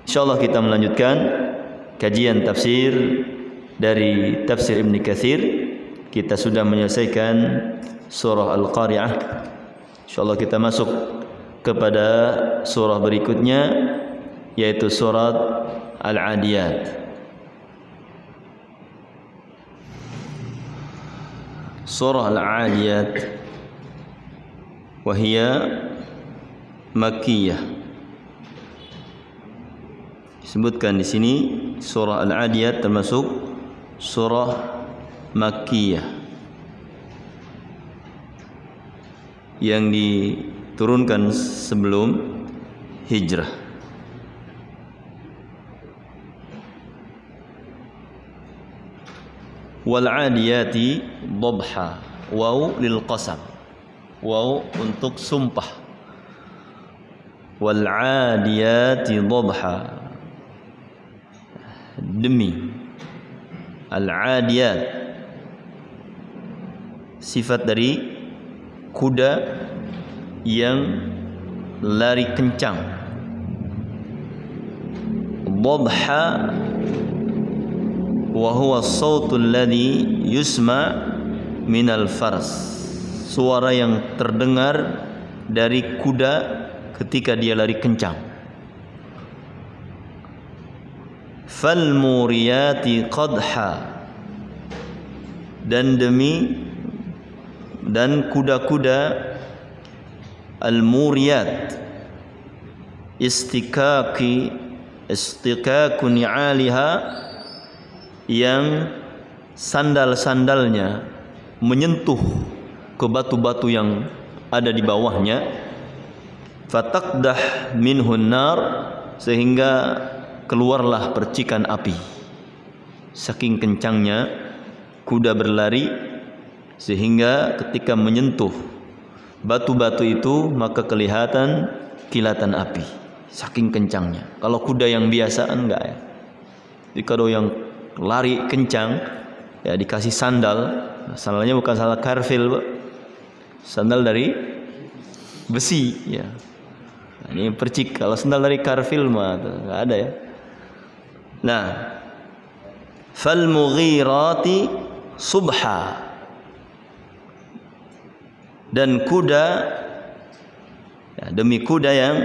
Insyaallah kita melanjutkan kajian tafsir dari tafsir Ibn Katsir. Kita sudah menyelesaikan surah Al-Qari'ah. Insyaallah kita masuk kepada surah berikutnya, yaitu surat Al-Adiyat. Surah Al-Adiyat wahia Makkiyah. Disebutkan di sini surah Al-Adiyat termasuk surah Makkiyah yang diturunkan sebelum hijrah. Wal 'adiyati dhabha, waw lil qasam, waw untuk sumpah. Wal 'adiyati dhabha, demi. Al-'adiyat sifat dari kuda yang lari kencang. Dhabha wa huwa as-sautu alladhi yusma minal fars, suara yang terdengar dari kuda ketika dia lari kencang. Falmuriyati qadha, dan kuda-kuda al-muriyat istikaku ni'aliha, yang sandal-sandalnya menyentuh ke batu-batu yang ada di bawahnya. Fataqdah minhun nar, sehingga keluarlah percikan api. Saking kencangnya kuda berlari sehingga ketika menyentuh batu-batu itu maka kelihatan kilatan api. Saking kencangnya. Kalau kuda yang biasa enggak ya. Jadi kalau yang lari kencang ya dikasih sandal. Sandalnya bukan sandal karfil, sandal dari besi ya. Nah, ini percik. Kalau sandal dari karfil mah enggak ada ya. Nah, fal mughirati subha, dan kuda ya, demi kuda yang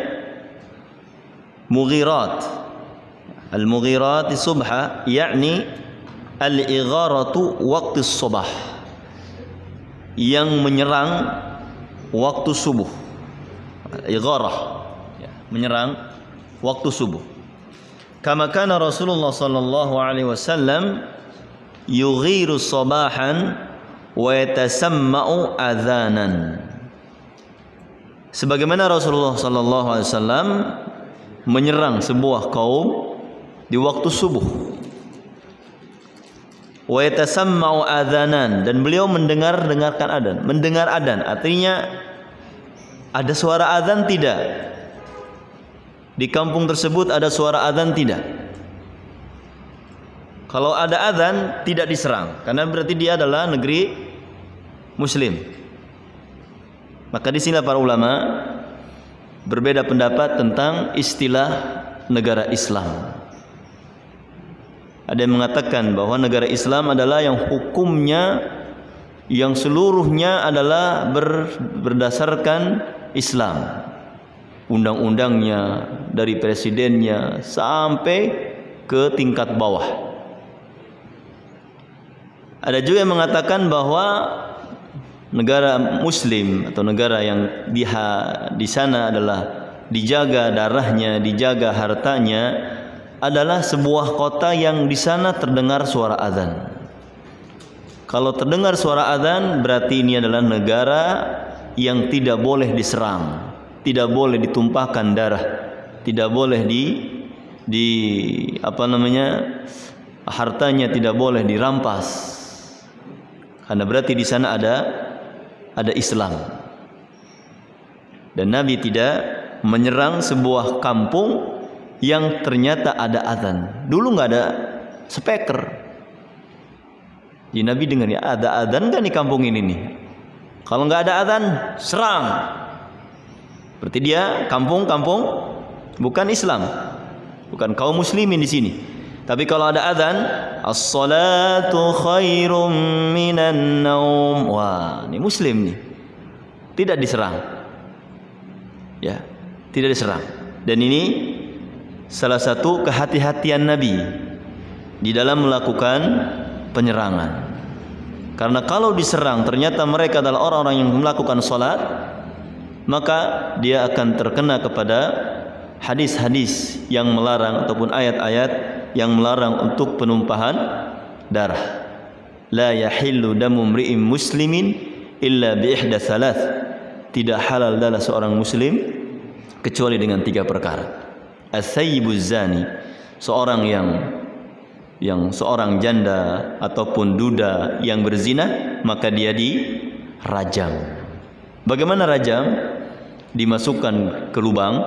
mughirat. Al mughirati subha yakni al igharatu waqti subah, yang menyerang waktu subuh. Igharah ya, menyerang waktu subuh. Kama kana Rasulullah sallallahu alaihi wasallam yughiru sabahan wa yatasamma'u adzanan. Sebagaimana Rasulullah sallallahu alaihi wasallam menyerang sebuah kaum di waktu subuh. Wa yatasamma'u adzanan, dan beliau mendengarkan adzan. Mendengar adzan artinya ada suara adzan tidak? Di kampung tersebut ada suara adzan tidak? Kalau ada adzan tidak diserang, karena berarti dia adalah negeri muslim. Maka di sini para ulama berbeda pendapat tentang istilah negara Islam. Ada yang mengatakan bahwa negara Islam adalah yang hukumnya, yang seluruhnya adalah berdasarkan Islam. Undang-undangnya dari presidennya sampai ke tingkat bawah. Ada juga yang mengatakan bahwa negara muslim atau negara yang di sana adalah dijaga darahnya, dijaga hartanya, adalah sebuah kota yang di sana terdengar suara azan. Kalau terdengar suara azan berarti ini adalah negara yang tidak boleh diserang, tidak boleh ditumpahkan darah, tidak boleh hartanya tidak boleh dirampas. Karena berarti di sana ada Islam. Dan Nabi tidak menyerang sebuah kampung yang ternyata ada azan. Dulu nggak ada speaker. Jadi Nabi dengar ya, ada azan nggak di kampung ini nih? Kalau nggak ada azan, serang. Berarti dia kampung bukan Islam. bukan kaum muslimin di sini. Tapi kalau ada adzan, as-salatu khairum minan naum. Wah, ini muslim nih. Tidak diserang. Ya, tidak diserang. Dan ini salah satu kehati-hatian Nabi di dalam melakukan penyerangan. Karena kalau diserang ternyata mereka adalah orang-orang yang melakukan salat, maka dia akan terkena kepada hadis-hadis yang melarang ataupun ayat-ayat yang melarang untuk penumpahan darah. La yahillu damu mri'in muslimin illa bi ihda thalath. Tidak halal darah seorang muslim kecuali dengan 3 perkara. As-sayyibuz zani, seorang yang seorang janda ataupun duda yang berzina, maka dia dirajam. Bagaimana rajam? Dimasukkan ke lubang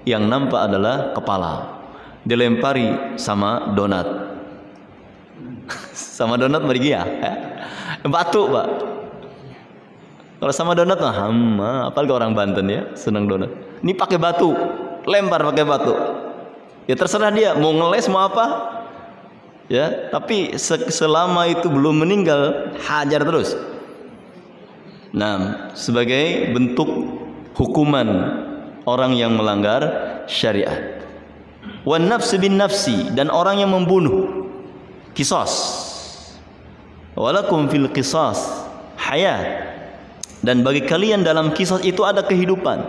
yang nampak adalah kepala, dilempari sama donat. Sama donat merigia, ya? Batu, Pak. Kalau sama donat mah, apalagi orang Banten ya, senang donat. Ini pakai batu, lempar pakai batu. Ya terserah dia mau ngeles mau apa. Ya, tapi selama itu belum meninggal, hajar terus. Nah, sebagai bentuk hukuman orang yang melanggar syariat. Wan nafs bin nafsi, dan orang yang membunuh, qisas. Walakum fil qisas hayat, dan bagi kalian dalam qisas itu ada kehidupan.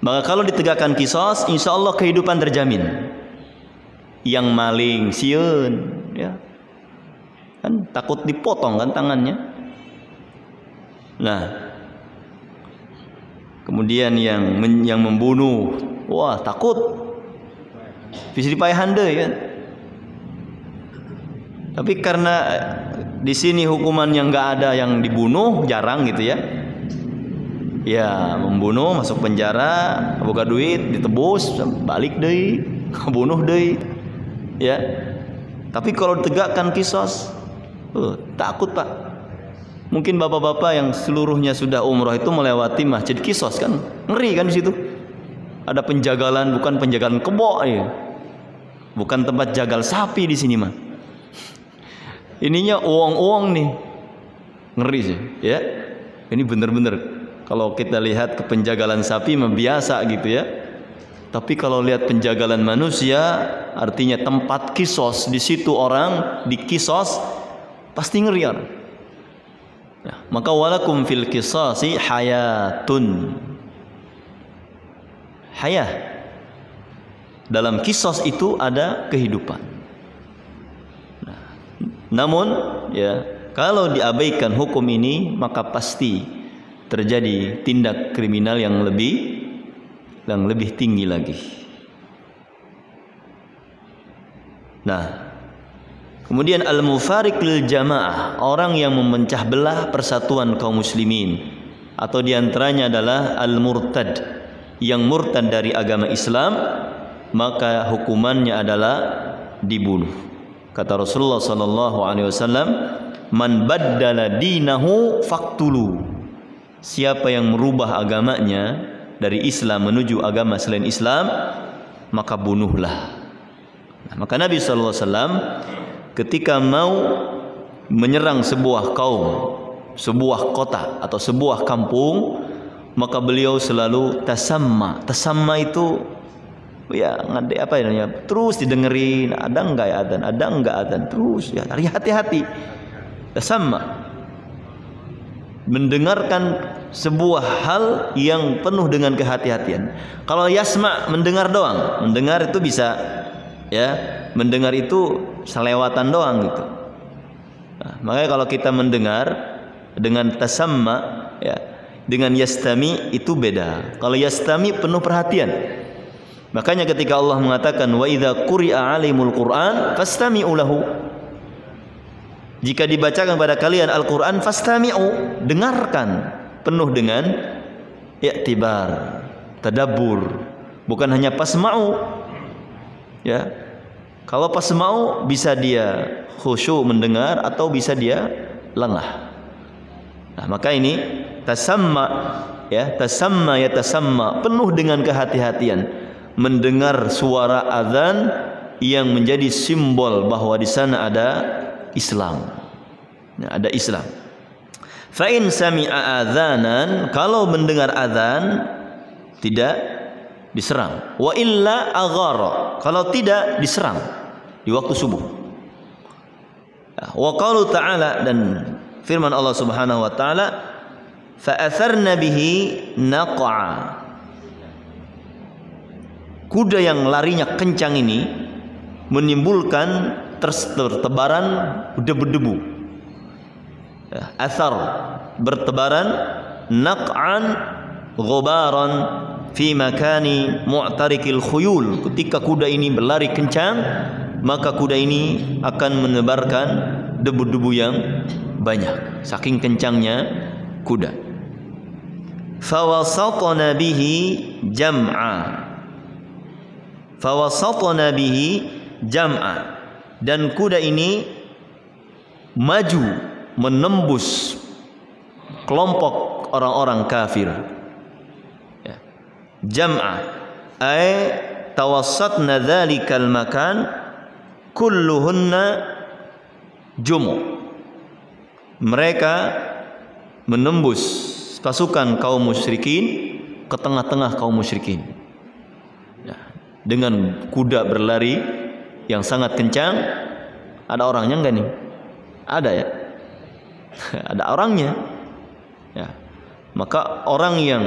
Maka kalau ditegakkan qisas, insyaallah kehidupan terjamin. Yang maling sieun, ya kan takut dipotong kan tangannya. Nah, kemudian yang membunuh, wah takut bisa dipayahan deui kan. Tapi karena di sini hukuman yang nggak ada yang dibunuh, jarang gitu ya. Ya membunuh masuk penjara, boga duit ditebus, balik deui, bunuh deui. Ya. Tapi kalau ditegakkan qisas, takut, Pak. Mungkin bapak-bapak yang seluruhnya sudah umroh itu melewati masjid qisas kan, ngeri kan di situ. Ada penjagalan, bukan penjagalan kebo ya. Bukan tempat jagal sapi di sini mah. Ininya uang-uang nih. Ngeri sih, ya. Ini bener-bener kalau kita lihat ke penjagalan sapi mah biasa gitu ya. Tapi kalau lihat penjagalan manusia, artinya tempat qisas, di situ orang di qisas pasti ngeri orang. Nah, maka walakum fil qisasi hayatun. Hayah. Dalam qisas itu ada kehidupan. Nah, namun ya, kalau diabaikan hukum ini, maka pasti terjadi tindak kriminal yang lebih tinggi lagi. Nah, kemudian al-mufariq lil jamaah, orang yang memecah belah persatuan kaum muslimin, atau diantaranya adalah al-murtad, yang murtad dari agama Islam, maka hukumannya adalah dibunuh. Kata Rasulullah sallallahu alaihi wasallam, man baddala dinahu faqtulu. Siapa yang merubah agamanya dari Islam menuju agama selain Islam, maka bunuhlah. Nah, maka Nabi sallallahu alaihi wasallam ketika mau menyerang sebuah kaum, sebuah kota atau sebuah kampung, maka beliau selalu tasamma. Tasamma itu ya ngade apa namanya? Terus didengerin, ada enggak ya adzan, ada enggak adzan, terus ya hati-hati. Tasamma. Mendengarkan sebuah hal yang penuh dengan kehati-hatian. Kalau yasma, mendengar doang. Mendengar itu bisa ya, mendengar itu selewatan doang gitu. Nah, makanya kalau kita mendengar dengan tasamma ya, dengan yastami itu beda. Kalau yastami penuh perhatian. Makanya ketika Allah mengatakan wa idza quri'a 'alaimul Qur'an fastami'u lahu. Jika dibacakan pada kalian Al-Qur'an fastami'u, dengarkan penuh dengan i'tibar, tadabbur, bukan hanya pasma'u. Ya. Kalau pasma'u bisa dia khusyuk mendengar atau bisa dia lengah. Nah, maka ini tasamma ya, tasamma ya tasamma, penuh dengan kehati-hatian. mendengar suara azan yang menjadi simbol bahwa di sana ada Islam. Nah, ada Islam. Fa in sami'a adzanan, kalau mendengar azan tidak diserang. Wa illa aghara, kalau tidak diserang di waktu subuh. Wa qaulu ta'ala, dan firman Allah Subhanahu wa taala, fa atharna bihi naq'a. Kuda yang larinya kencang ini menimbulkan tertebaran debu-debu. Athar, bertebaran, naq'an ghubaran fi makani mu'tarikil khuyul. Ketika kuda ini berlari kencang, maka kuda ini akan menebarkan debu-debu yang banyak, saking kencangnya kuda. Fawasatna bihi jam'a. Fawasatna bihi jam'a, dan kuda ini maju menembus kelompok orang-orang kafir. Ya. Jam'a ay tawassatna dzalikal makan kulluhunna jumu. Mereka menembus pasukan kaum musyrikin ke tengah-tengah kaum musyrikin. Ya. Dengan kuda berlari yang sangat kencang. Ada orangnya enggak nih? Ada ya? Ada orangnya. Ya. Maka orang yang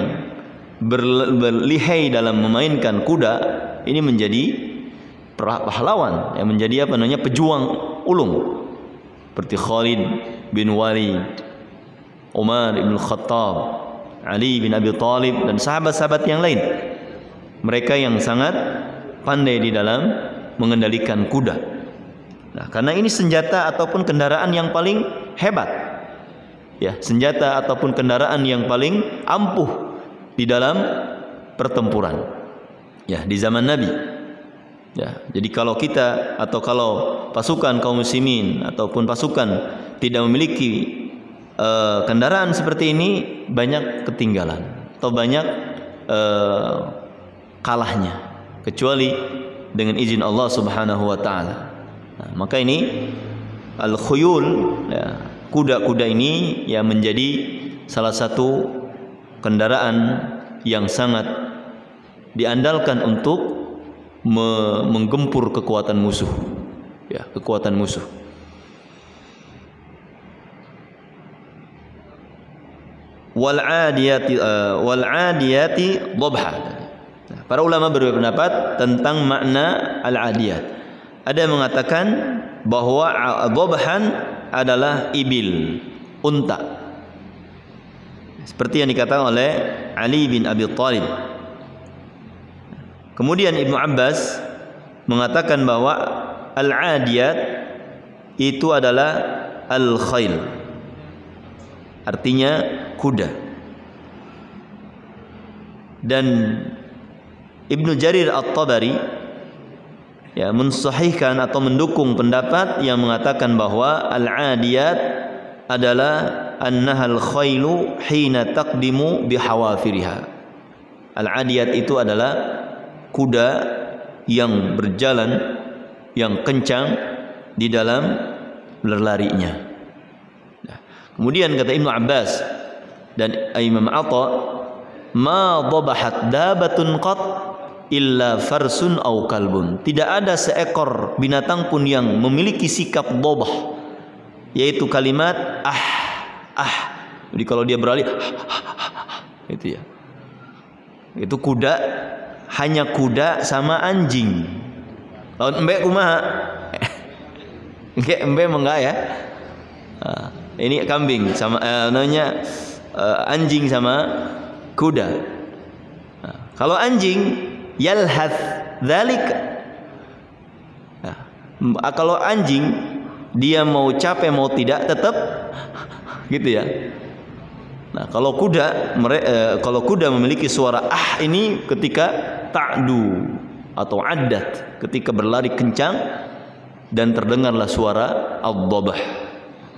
berlihai dalam memainkan kuda ini menjadi pahlawan, yang menjadi apa namanya, pejuang ulung, seperti Khalid bin Walid, Umar bin Khattab, Ali bin Abi Thalib, dan sahabat-sahabat yang lain. Mereka yang sangat pandai di dalam mengendalikan kuda. Nah, karena ini senjata ataupun kendaraan yang paling hebat, ya, senjata ataupun kendaraan yang paling ampuh di dalam pertempuran, ya, di zaman Nabi. Ya, jadi kalau kita atau kalau pasukan kaum muslimin ataupun pasukan tidak memiliki kendaraan seperti ini, banyak ketinggalan atau banyak kalahnya, kecuali dengan izin Allah Subhanahu wa taala. Nah, maka ini al-khuyul, ya, kuda-kuda ini yang menjadi salah satu kendaraan yang sangat diandalkan untuk menggempur kekuatan musuh, ya, kekuatan musuh. Wal adiyati dhabha. Para ulama berpendapat tentang makna al-adiyat. Ada yang mengatakan bahwa dhabhan adalah ibil, unta, seperti yang dikatakan oleh Ali bin Abi Thalib. Kemudian Ibnu Abbas mengatakan bahwa al-adiyat itu adalah al-khail, artinya kuda. Dan Ibnu Jarir At-Tabari, ya, mensahihkan atau mendukung pendapat yang mengatakan bahwa al-adiyat adalah annahal khailu hina taqdimu bihawafiriha. Al-adiyat itu adalah kuda yang berjalan yang kencang di dalam berlarinya. Nah, kemudian kata Ibnu Abbas dan Imam Atha, ma dhabahat dabatun qat illa farsun aw kalbun. Tidak ada seekor binatang pun yang memiliki sikap dhabah, yaitu kalimat ah. Jadi kalau dia berlari itu, ya, itu kuda, hanya kuda sama anjing. Lawan embe kumaha? Embe enggak ya? Ini kambing sama namanya anjing sama kuda. Kalau anjing yalhath dzalik. Kalau anjing dia mau capek mau tidak tetap gitu, ya. Nah, kalau kuda memiliki suara ah ini ketika ta'du atau addat, ketika berlari kencang dan terdengarlah suara ad-dhabah,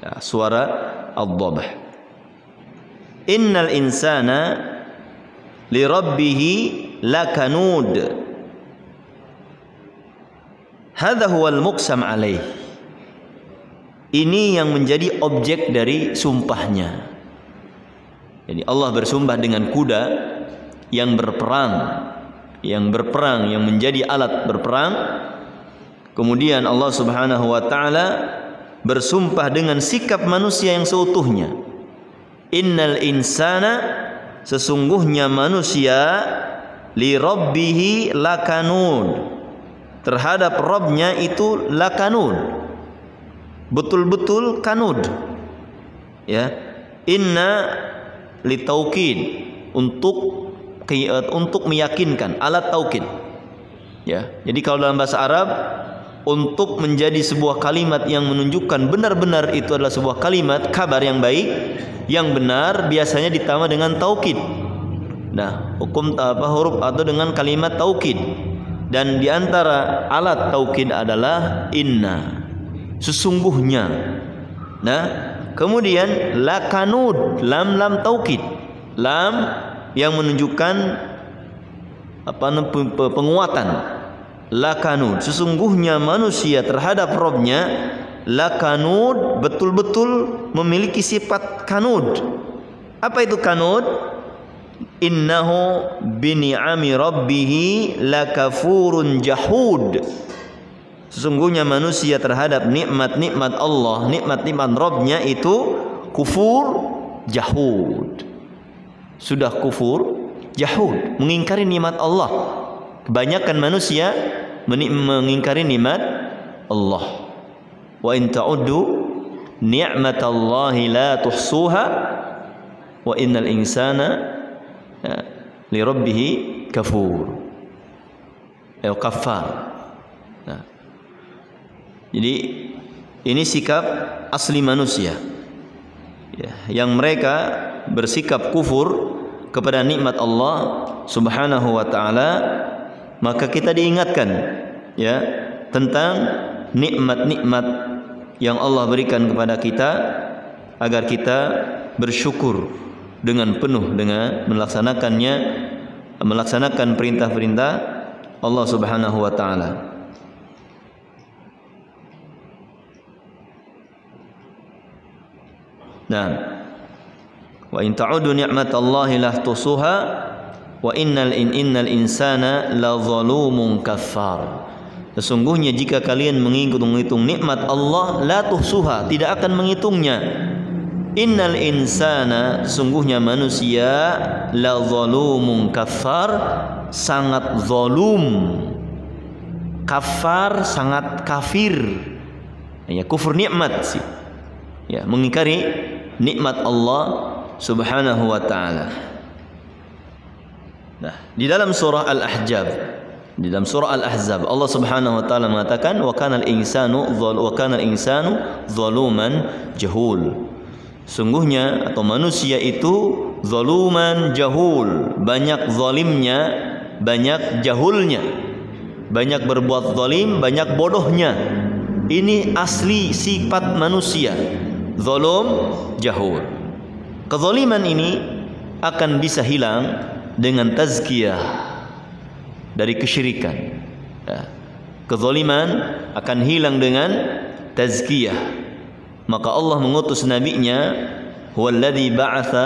ya, suara ad-dhabah. Innal insana li rabbih lakanud. Hadza huwal muqsam alaih. Ini yang menjadi objek dari sumpahnya. Jadi Allah bersumpah dengan kuda yang berperang, yang menjadi alat berperang. Kemudian Allah Subhanahu wa taala bersumpah dengan sikap manusia yang seutuhnya. Innal insana, sesungguhnya manusia, li rabbihi lakanud, terhadap Rabbnya itu lakanud, betul-betul kanud. Ya, inna litaukid, untuk meyakinkan, alat taukid. Ya, jadi kalau dalam bahasa Arab, untuk menjadi sebuah kalimat yang menunjukkan benar-benar itu adalah sebuah kalimat kabar yang baik, yang benar, biasanya ditambah dengan taukid. Nah, hukum huruf atau dengan kalimat taukid. Dan diantara alat taukid adalah inna, sesungguhnya. Nah, kemudian lakanud, lam taukid, lam yang menunjukkan penguatan. Lakanud, sesungguhnya manusia terhadap Rabbnya lakanud, betul-betul memiliki sifat kanud. Apa itu kanud? Innahu bini'ami rabbihi lakafurun jahud. Sesungguhnya manusia terhadap nikmat-nikmat Allah, nikmat-nikmat Rabbnya itu kufur jahud. Sudah kufur jahud, mengingkari nikmat Allah. Kebanyakan manusia mengingkari nikmat Allah. Wa in ta'uddu ni'matallahi la tuhsuha wa innal insana li rabbih kafur. Kafar. Nah, jadi ini sikap asli manusia, ya, yang mereka bersikap kufur kepada nikmat Allah Subhanahu wa taala. Maka kita diingatkan, ya, tentang nikmat-nikmat yang Allah berikan kepada kita, agar kita bersyukur dengan penuh dengan melaksanakan perintah-perintah Allah Subhanahu wa taala. Nah, wa in ta'udu ni'matallahi la tuhsuha wa innal insana la zalumun kafar. Sesungguhnya jika kalian menghitung nikmat Allah, la tuhsuha, tidak akan menghitungnya. Innal insana, sesungguhnya manusia, la zalumun kafar, sangat zalum. Kafar, sangat kafir. Ya, kufur nikmat sih. Ya, mengingkari nikmat Allah Subhanahu wa taala. Nah, di dalam surah Al-Ahzab, Allah Subhanahu wa taala mengatakan wa kana al-insanu zaluman jahul. Sungguhnya atau manusia itu zaluman jahul, banyak zalimnya, banyak jahulnya. Banyak berbuat zalim, banyak bodohnya. Ini asli sifat manusia, zalum jahul. Kezaliman ini akan bisa hilang dengan tazkiyah dari kesyirikan. Ya. Kezaliman akan hilang dengan tazkiyah. Maka Allah mengutus nabinya, huwallazi ba'atsa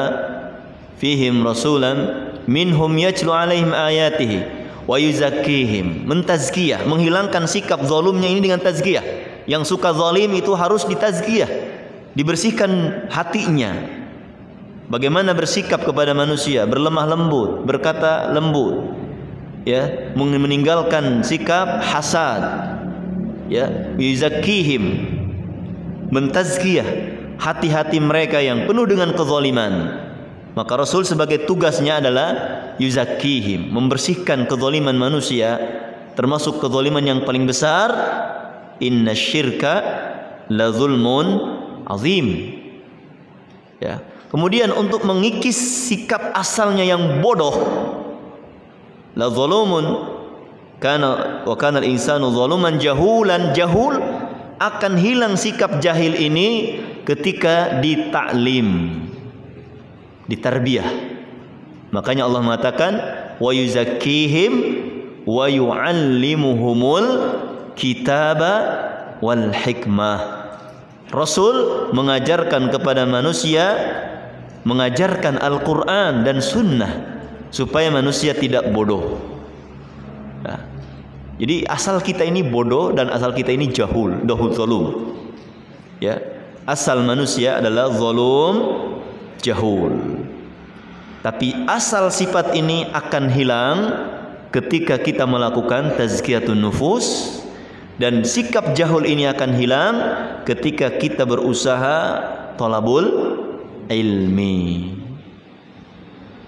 fihim rasulan minhum yatlu alaihim ayatihi wa yuzakkihim. Mentazkiyah, menghilangkan sikap zalimnya ini dengan tazkiyah. Yang suka zalim itu harus ditazkiyah, dibersihkan hatinya. Bagaimana bersikap kepada manusia, berlemah lembut, berkata lembut, ya, meninggalkan sikap hasad, ya, yuzakkihim, mentazkiyah hati-hati mereka yang penuh dengan kezaliman. Maka Rasul sebagai tugasnya adalah yuzakkihim, membersihkan kezaliman manusia, termasuk kezaliman yang paling besar, innasyirka la zulmun azim. Ya. Kemudian untuk mengikis sikap asalnya yang bodoh, la zalumun kana wa kana al-insanu zaluman jahulan, jahul, akan hilang sikap jahil ini ketika ditaklim, ditarbiyah. Makanya Allah mengatakan wa yuzakkihim wa yu'allimuhumul kitaba wal hikmah. Rasul mengajarkan kepada manusia, mengajarkan Al-Quran dan Sunnah supaya manusia tidak bodoh. Nah, jadi asal kita ini bodoh dan asal kita ini jahul, zalum. Ya, asal manusia adalah zalum, jahul. Tapi asal sifat ini akan hilang ketika kita melakukan tazkiyatun nufus, dan sikap jahul ini akan hilang ketika kita berusaha talabul ilmi.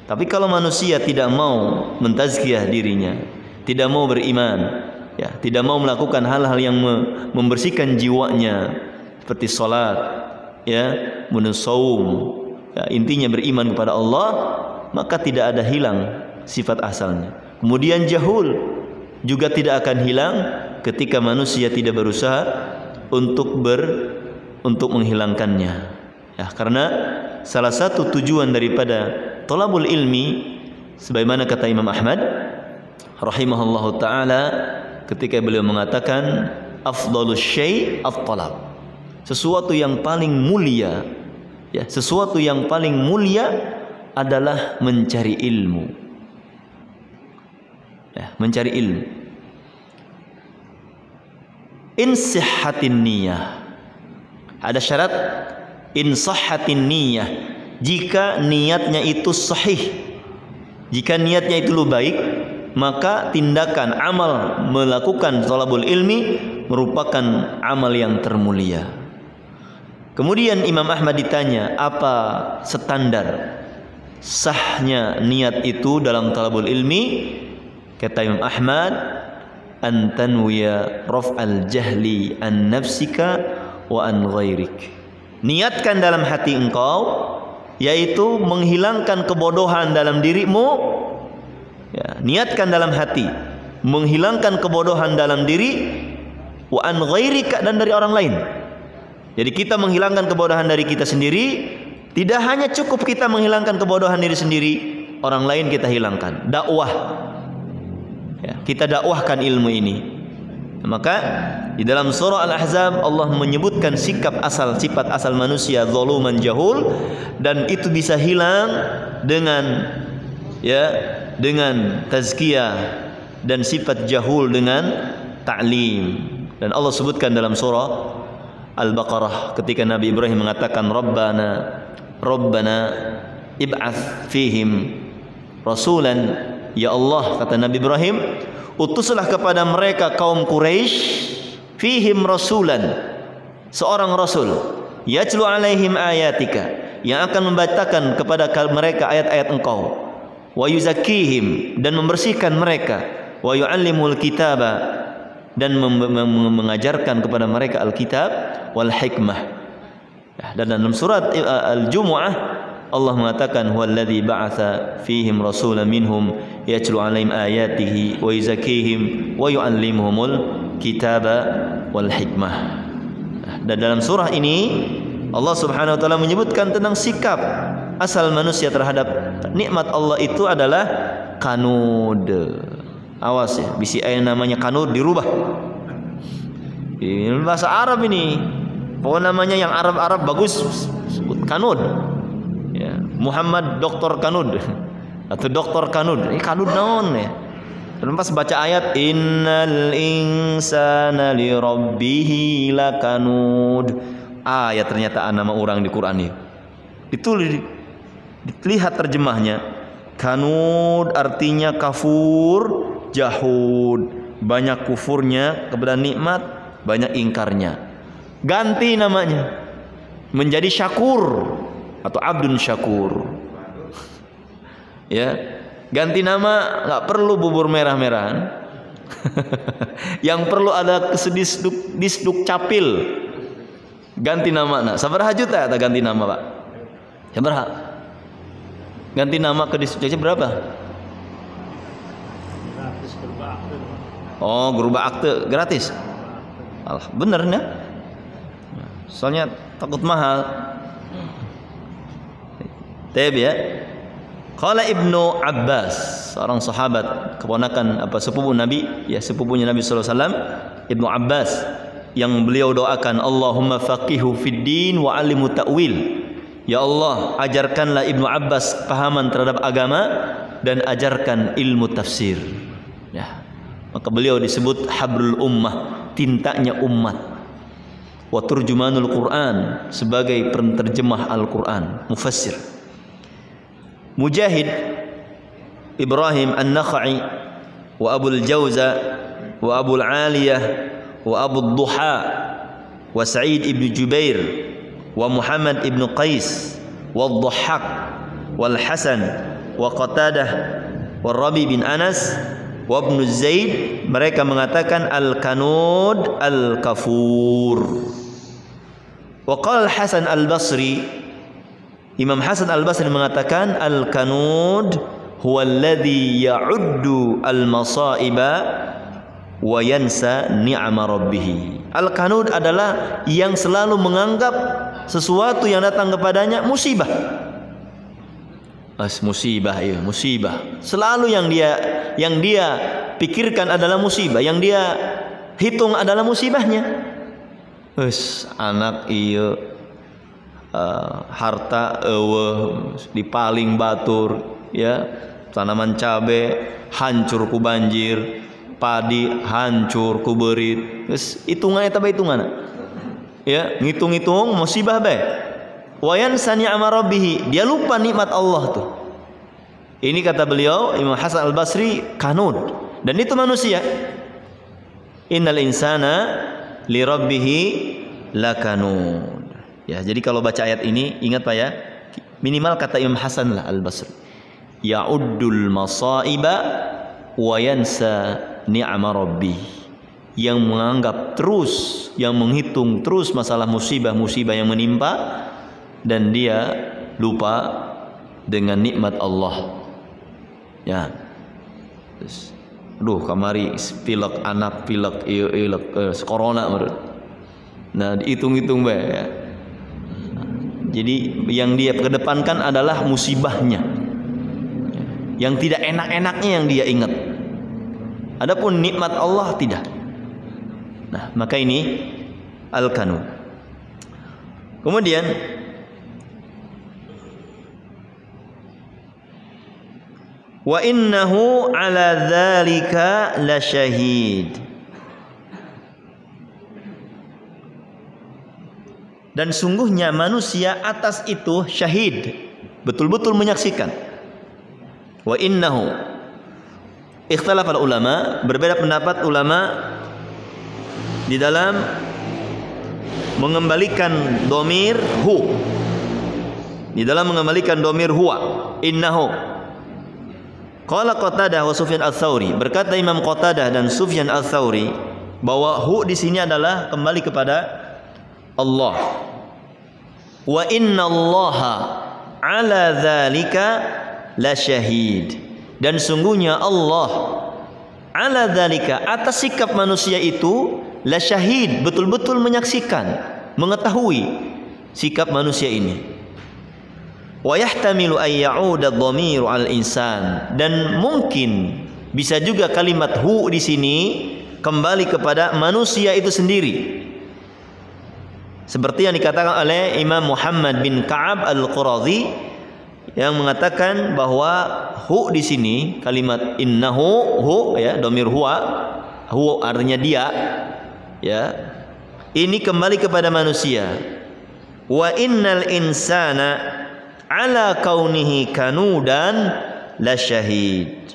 Tapi kalau manusia tidak mau mentazkiyah dirinya, tidak mau beriman, ya, tidak mau melakukan hal-hal yang membersihkan jiwanya seperti salat, ya, saum, ya, intinya beriman kepada Allah, maka tidak ada hilang sifat asalnya. Kemudian jahul juga tidak akan hilang ketika manusia tidak berusaha untuk menghilangkannya. Ya, karena salah satu tujuan daripada thalabul ilmi, sebagaimana kata Imam Ahmad rahimahullahu taala ketika beliau mengatakan afdhalus syai' at-talab. Sesuatu yang paling mulia, ya, sesuatu yang paling mulia adalah mencari ilmu. Ya, mencari ilmu. In sihhatin niyah. Ada syarat in sahhatin niyah. Jika niatnya itu sahih, jika niatnya itu baik, maka tindakan amal melakukan thalabul ilmi merupakan amal yang termulia. Kemudian Imam Ahmad ditanya, apa standar sahnya niat itu dalam thalabul ilmi? Kata Imam Ahmad, antanwiya raf'al jahli an nafsika wa an ghairik. Niatkan dalam hati engkau, yaitu menghilangkan kebodohan dalam dirimu. Ya, niatkan dalam hati menghilangkan kebodohan dalam diri, wa an ghairika, dan dari orang lain. Jadi kita menghilangkan kebodohan dari kita sendiri. Tidak hanya cukup kita menghilangkan kebodohan diri sendiri, orang lain kita hilangkan. Dakwah, ya, kita dakwahkan ilmu ini. Maka di dalam surah Al-Ahzab Allah menyebutkan sifat asal manusia zaluman jahul, dan itu bisa hilang dengan, ya, dengan tazkiyah, dan sifat jahul dengan ta'lim. Dan Allah sebutkan dalam surah Al-Baqarah ketika Nabi Ibrahim mengatakan Rabbana ib'ats fihim rasulan. Ya Allah, kata Nabi Ibrahim, utuslah kepada mereka kaum Quraisy fihim rasulan, seorang rasul, yatlu alaihim ayatika, yang akan membacakan kepada mereka ayat-ayat engkau, wa yuzakkihim, dan membersihkan mereka, wa yu'allimul kitaba, dan mengajarkan kepada mereka Alkitab wal hikmah. Dan dalam surat Al-Jumu'ah Allah mengatakan huwallazi ba'atsa fihim rasulan minhum yatlu 'alaihim ayatihi wa yuzakkihim wa yu'allimuhumul kitaba wal hikmah. Dan dalam surah ini Allah Subhanahu wa taala menyebutkan tentang sikap asal manusia terhadap nikmat Allah itu adalah kanud. Awas ya, bisi ayat namanya kanud dirubah. Ini bahasa Arab ini. Pokoknya namanya yang Arab-Arab bagus sebut kanud. Ya, Muhammad Doktor Kanud atau Doktor Kanud. Ini kanud naon ya. Dan pas baca ayat innal insana li rabbih lakanud. Ya ternyata nama orang di Quran ini. Itu dilihat terjemahnya. Kanud artinya kafur, jahud, banyak kufurnya kepada nikmat, banyak ingkarnya. Ganti namanya menjadi syakur atau abdun syakur. Ya, ganti nama, nggak perlu bubur merah-merahan. Yang perlu ada disduk capil. Ganti nama, nah, sabaraha juta atau ganti nama pak? Sabaraha? Ganti nama ke disduk berapa? Oh, gerubah akte gratis. Alah, bener ya? Soalnya takut mahal. Taib ya. Qala Ibnu Abbas, seorang sahabat, keponakan sepupu Nabi, ya sepupunya Nabi sallallahu alaihi wasallam, Ibnu Abbas yang beliau doakan, Allahumma faqihu fid din wa 'allimhu ta'wil. Ya Allah, ajarkanlah Ibnu Abbas pahaman terhadap agama dan ajarkan ilmu tafsir. Ya. Maka beliau disebut habrul ummah, tintanya umat. Wa turjumanul Quran, sebagai penterjemah Al-Quran, mufassir. Mujahid, Ibrahim An-Nakhai, wa Abul Jawza, wa Abul Aliyah, wa Abul Duha, wa Sa'id ibn Jubair, wa Muhammad ibn Qais, wa Dhahhak, wal Hasan, wa Qatadah, wa Rabi bin Anas, wa Ibn Zaid, mereka mengatakan al-kanud al-kafur. Wa qala Hasan al-Basri, Imam Hasan al-Basri mengatakan al-kanud huwa alladhi ya'uddu al-masaiba wa yansa ni'ama rabbih. Al-kanud adalah yang selalu menganggap sesuatu yang datang kepadanya musibah. Musibah, ya, musibah. Selalu yang dia pikirkan adalah musibah, yang dia hitung adalah musibahnya. Anak iya, harta dipaling batur, ya, tanaman cabe hancur ku banjir, padi hancur ku berit. Hitungannya tambah hitungan, ya, ngitung-ngitung musibah be. Wayan sani amarabihi, dia lupa nikmat Allah tuh. Ini kata beliau Imam Hasan al-Basri, kanud, dan itu manusia. Innal insana li rabbihi lakanud. Ya, jadi kalau baca ayat ini ingat Pak ya, minimal kata Imam Hasan lah al-Basri, ya'uddul masaiba wa yansa ni'ama rabbih, yang menganggap terus, yang menghitung terus masalah musibah-musibah yang menimpa, dan dia lupa dengan nikmat Allah. Ya. Terus, aduh kamari pilek anak, pilek corona menurut. Nah, dihitung-hitung bae ya. Jadi yang dia kedepankan adalah musibahnya. Yang tidak enak-enaknya yang dia ingat. Adapun nikmat Allah tidak. Nah, maka ini al-kanud. Kemudian wa innahu ala dzalika lasyahid, dan sungguhnya manusia atas itu syahid, betul-betul menyaksikan. Wa innahu, ikhtilaf ulama, berbeda pendapat ulama di dalam mengembalikan domir hu, di dalam mengembalikan domir huwa. Innahu, qala Qatadah wa Sufyan al-Thawri, berkata Imam Qatadah dan Sufyan al-Thawri bahwa hu di sini adalah kembali kepada Allah. Wa innallaha ala dzalika lasyahid, dan sungguhnya Allah ala dzalika, atas sikap manusia itu, lasyahid, betul-betul menyaksikan, mengetahui sikap manusia ini. Wa yahtamilu ay ya'uda dhamiru al-insan, dan mungkin bisa juga kalimat hu di sini kembali kepada manusia itu sendiri. Seperti yang dikatakan oleh Imam Muhammad bin Ka'ab al-Qurazi yang mengatakan bahwa hu di sini kalimat innahu, hu ya, dhamir huwa, hu artinya dia, ya. Ini kembali kepada manusia. Wa innal insana ala kaunihi kanudan lasyahid,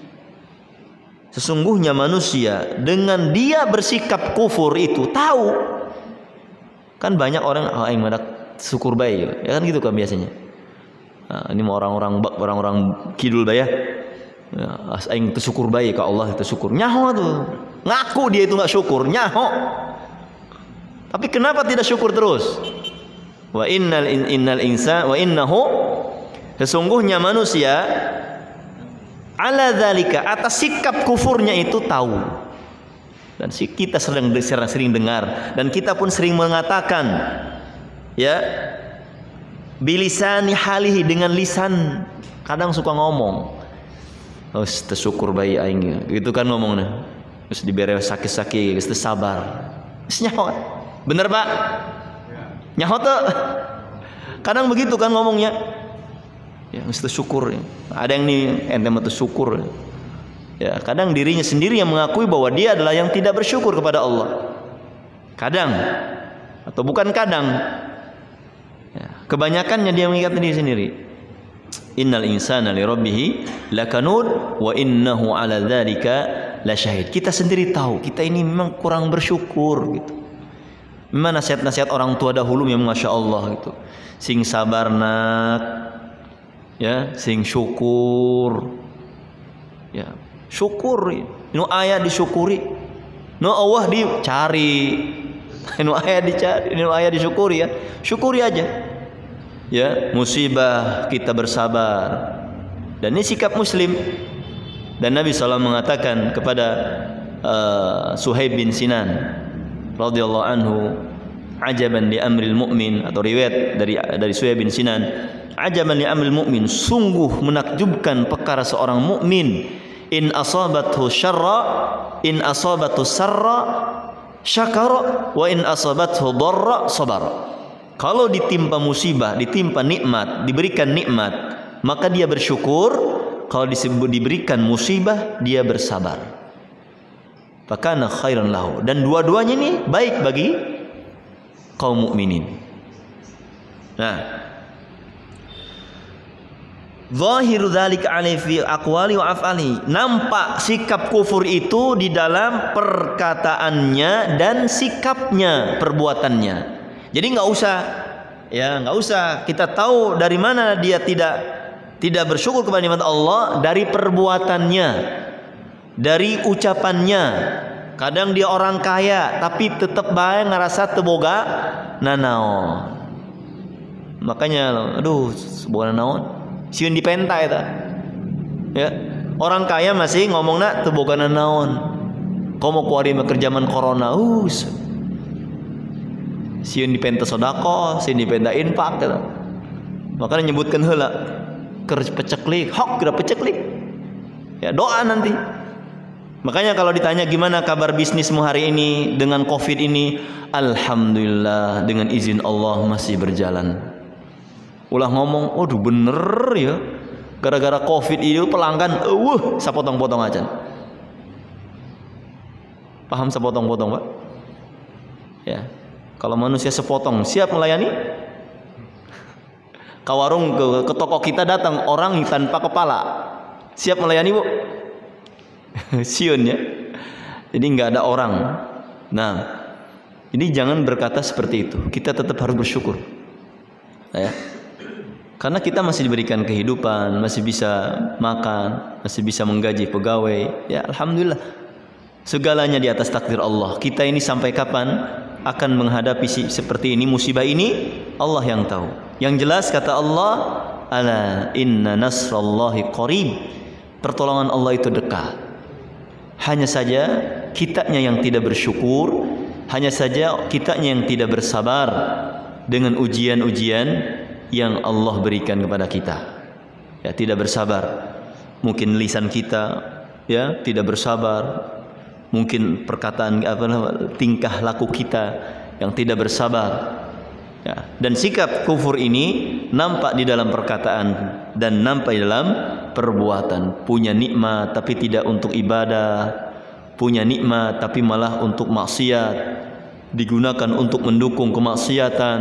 sesungguhnya manusia dengan dia bersikap kufur itu tahu. Kan banyak orang aing madak syukur bae ya kan, gitu kan biasanya. Nah, ini mau orang-orang kidul bae ya. Aing teu syukur bae ka Allah, teu syukur. Nyaho tuh. Ngaku dia itu enggak syukur, nyaho. Tapi kenapa tidak syukur terus? Wa innal insa wa innahu, sesungguhnya manusia ala dzalika, atas sikap kufurnya itu tahu. Dan kita sering dengar, dan kita pun sering mengatakan, ya, bilisani halihi, dengan lisan kadang suka ngomong, tersyukur bayi aing, gitu kan ngomongnya. Terus dibere sakit-sakit geus teu sabar. Geus nyaho. Bener, Pak? Nyaho teu? Kadang begitu kan ngomongnya. Ya, geus teu syukur. Ada yang nih ente mah teu syukur. Ya, kadang dirinya sendiri yang mengakui bahwa dia adalah yang tidak bersyukur kepada Allah. Kadang atau bukan kadang. Ya, kebanyakannya dia mengingat diri sendiri. Innal insana li rabbih lakanud wa innahu ala dzalika lasyahid. Kita sendiri tahu kita ini memang kurang bersyukur gitu. Memang nasihat-nasihat orang tua dahulu memang Masya Allah gitu. Sing sabar nak, ya, sing syukur, ya, syukur. Nu aya disyukuri, nu Allah dicari, nu aya dicari, nu aya disyukuri ya, syukuri aja. Ya, musibah kita bersabar. Dan ini sikap Muslim. Dan Nabi SAW mengatakan kepada Suhaib bin Sinan radhiyallahu anhu, ajaban li amril mu'min, atau riwayat dari Suhaib bin Sinan, ajaban li amril mu'min, sungguh menakjubkan perkara seorang mukmin, in asabathu sarra syakara wa in asabathu dharra sabara. Kalau ditimpa musibah, ditimpa nikmat, diberikan nikmat, maka dia bersyukur. Kalau diberikan musibah, dia bersabar. Fakana khairan lahu. Dan dua-duanya ini baik bagi kaum mukminin. Nah, zahiru dzalika alaihi fi aqwali wa af'ali. Nampak sikap kufur itu di dalam perkataannya dan sikapnya, perbuatannya. Jadi nggak usah kita tahu dari mana dia tidak bersyukur kepada nikmat Allah, dari perbuatannya, dari ucapannya. Kadang dia orang kaya tapi tetap bae ngerasa teu boga nanaon. Makanya aduh boga nanaon sieun dipenta eta. Ya, orang kaya masih ngomongna teu boga nanaon. Komo kuari mah kerjaman corona sieun dipenta sodako, sieun dipenta infak gitu. Makanya nyebutkan heula keur peceklik, hok geura peceklik. Ya, doa nanti. Makanya kalau ditanya gimana kabar bisnismu hari ini dengan Covid ini, alhamdulillah dengan izin Allah masih berjalan. Ulah ngomong, waduh bener ya. Gara-gara Covid itu pelanggan sapotong-potong aja. Paham sapotong-potong, Pak? Ya. Kalau manusia sepotong, siap melayani? Ke warung, ke toko kita datang orang tanpa kepala, siap melayani, Bu? Siun ya. Jadi nggak ada orang. Nah, ini jangan berkata seperti itu. Kita tetap harus bersyukur. Ya. Karena kita masih diberikan kehidupan, masih bisa makan, masih bisa menggaji pegawai. Ya, alhamdulillah. Segalanya di atas takdir Allah. Kita ini sampai kapan akan menghadapi seperti ini, musibah ini, Allah yang tahu. Yang jelas kata Allah, ala inna nasrallahi qarib. Pertolongan Allah itu dekat. Hanya saja kitanya yang tidak bersyukur, hanya saja kitanya yang tidak bersabar dengan ujian-ujian yang Allah berikan kepada kita. Ya, tidak bersabar. Mungkin lisan kita ya tidak bersabar. Mungkin perkataan tingkah laku kita yang tidak bersabar. Ya, dan sikap kufur ini nampak di dalam perkataan dan nampak di dalam perbuatan. Punya nikmat tapi tidak untuk ibadah, punya nikmat tapi malah untuk maksiat, digunakan untuk mendukung kemaksiatan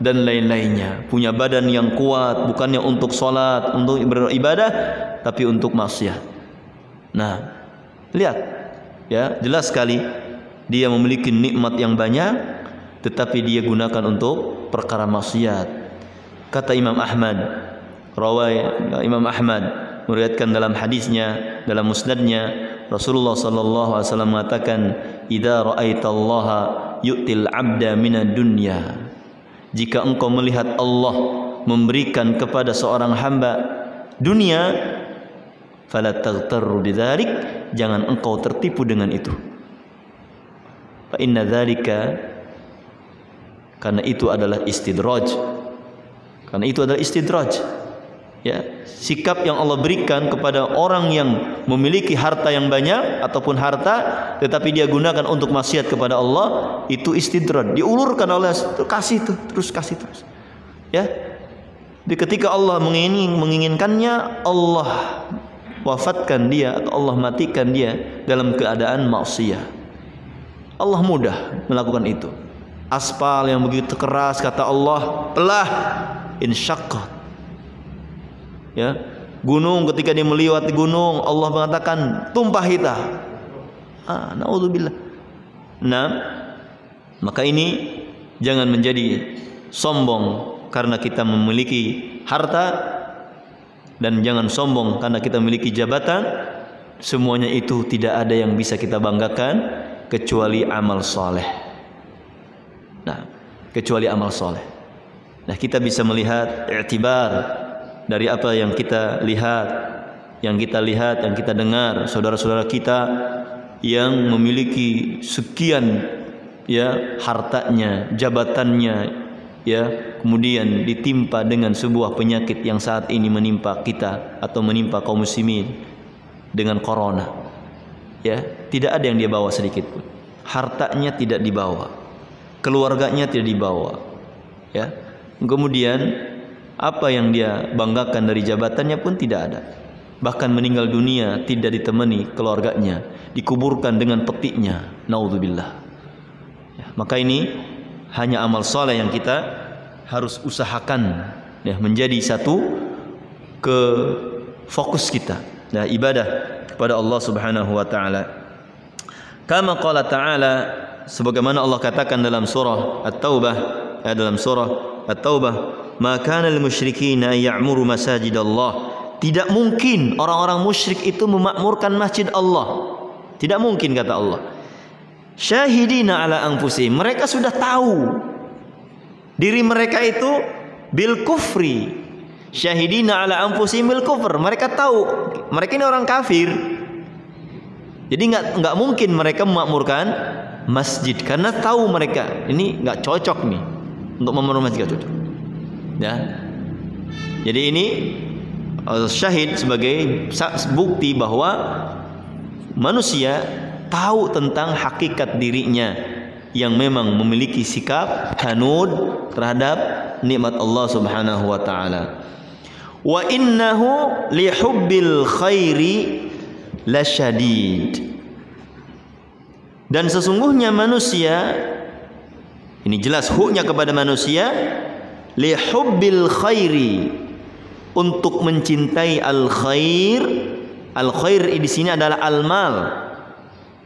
dan lain-lainnya. Punya badan yang kuat bukannya untuk sholat, untuk beribadah, tapi untuk maksiat. Nah, lihat. Ya, jelas sekali dia memiliki nikmat yang banyak tetapi dia gunakan untuk perkara maksiat. Kata Imam Ahmad, Imam Ahmad meriwayatkan dalam hadisnya, dalam musnadnya, Rasulullah sallallahu alaihi wasallam mengatakan, "Idza ra'aitallaha yu'til 'abda minad dunya." Jika engkau melihat Allah memberikan kepada seorang hamba dunia, fala taghtarru bidzalik, jangan engkau tertipu dengan itu. Fa inna dzalika, karena itu adalah istidraj. Karena itu adalah istidraj. Ya, sikap yang Allah berikan kepada orang yang memiliki harta yang banyak ataupun harta tetapi dia gunakan untuk maksiat kepada Allah, itu istidrad, diulurkan oleh kasih terus kasih terus. Ya. Jadi ketika Allah menginginkannya, Allah wafatkan dia atau Allah matikan dia dalam keadaan maksiat. Allah mudah melakukan itu. Aspal yang begitu keras, kata Allah, pelah insyaqqat. Ya, gunung ketika dia melewati gunung, Allah mengatakan tumpah kita. Naudzubillah. Nah, maka ini jangan menjadi sombong karena kita memiliki harta, dan jangan sombong karena kita memiliki jabatan. Semuanya itu tidak ada yang bisa kita banggakan kecuali amal soleh. Nah, kecuali amal soleh. Nah, kita bisa melihat i'tibar dari apa yang kita lihat, yang kita dengar, saudara-saudara kita yang memiliki sekian ya hartanya, jabatannya, ya, kemudian ditimpa dengan sebuah penyakit yang saat ini menimpa kita atau menimpa kaum muslimin dengan corona. Ya, tidak ada yang dia bawa sedikit pun. Hartanya tidak dibawa, keluarganya tidak dibawa. Ya. Kemudian apa yang dia banggakan dari jabatannya pun tidak ada. Bahkan meninggal dunia tidak ditemani keluarganya, dikuburkan dengan petiknya. Naudzubillah. Ya, maka ini hanya amal soleh yang kita harus usahakan, ya, menjadi satu ke fokus kita. Nah, ibadah kepada Allah Subhanahu wa taala. Kama qala ta'ala, sebagaimana Allah katakan dalam surah At-Taubah, "Ma kana lil musyrikin ya'muru masajidallah." Tidak mungkin orang-orang musyrik itu memakmurkan masjid Allah. Tidak mungkin, kata Allah. Syahidina ala anfusihim, mereka sudah tahu diri mereka itu bil kufri. Syahidina ala anfusihim bil kufr, mereka tahu mereka ini orang kafir. Jadi enggak mungkin mereka memakmurkan masjid karena tahu mereka ini enggak cocok nih untuk memakmurkan masjid, enggak cocok. Ya. Jadi ini syahid sebagai bukti bahwa manusia tahu tentang hakikat dirinya yang memang memiliki sikap kanud terhadap nikmat Allah Subhanahu wa taala. Wa innahu li hubbil khairi lasyadid. Dan sesungguhnya manusia, ini jelas huknya kepada manusia, li hubbil khairi, untuk mencintai al-khair. Al-khair di sini adalah al-mal.